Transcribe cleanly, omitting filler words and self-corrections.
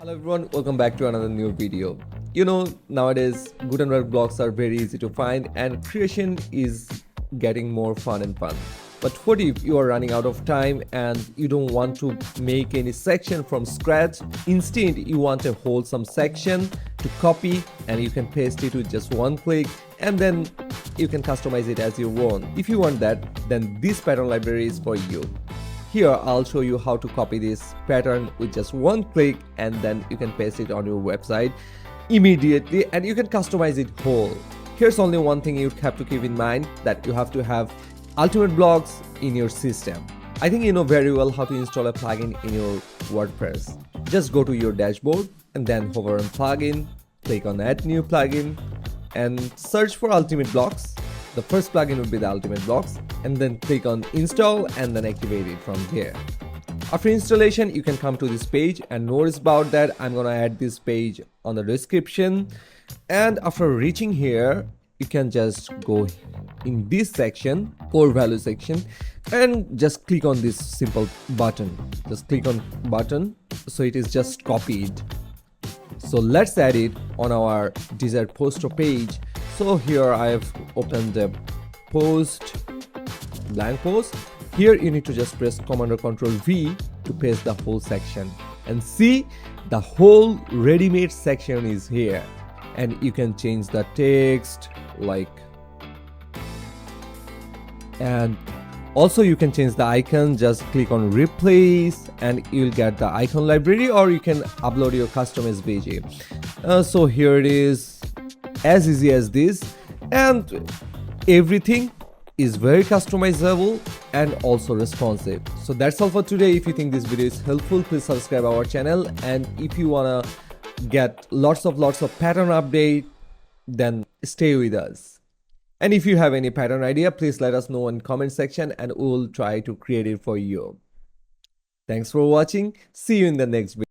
Hello everyone, welcome back to another new video. Nowadays Gutenberg blocks are very easy to find and creation is getting more fun and fun. But what if you are running out of time and you don't want to make any section from scratch? Instead, you want a wholesome section to copy and you can paste it with just one click, and then you can customize it as you want. If you want that, then this pattern library is for you. Here I'll show you how to copy this pattern with just one click, and then you can paste it on your website immediately and you can customize it whole. Here's only one thing you have to keep in mind, that you have to have Ultimate Blocks in your system. I think you know very well how to install a plugin in your WordPress. Just go to your dashboard and then hover on plugin, click on add new plugin and search for Ultimate Blocks. The first plugin would be the Ultimate Blocks, and then click on install and then activate it from there. After installation, you can come to this page, and no worries about that, I'm gonna add this page on the description. And after reaching here, you can just go in this section, core value section, and just click on this simple button. Just click on button, so it is just copied. So let's add it on our desired poster page. So here I have opened the post, blank post. Here you need to just press Command or Control V to paste the whole section, and see, the whole ready-made section is here. And you can change the text, and also you can change the icon. Just click on replace and you'll get the icon library, or you can upload your custom SVG. So here it is, as easy as this, and everything is very customizable and also responsive. So that's all for today. If you think this video is helpful, please subscribe our channel, and if you wanna get lots of pattern update, then stay with us. And if you have any pattern idea, please let us know in comment section and we'll try to create it for you. Thanks for watching. See you in the next video.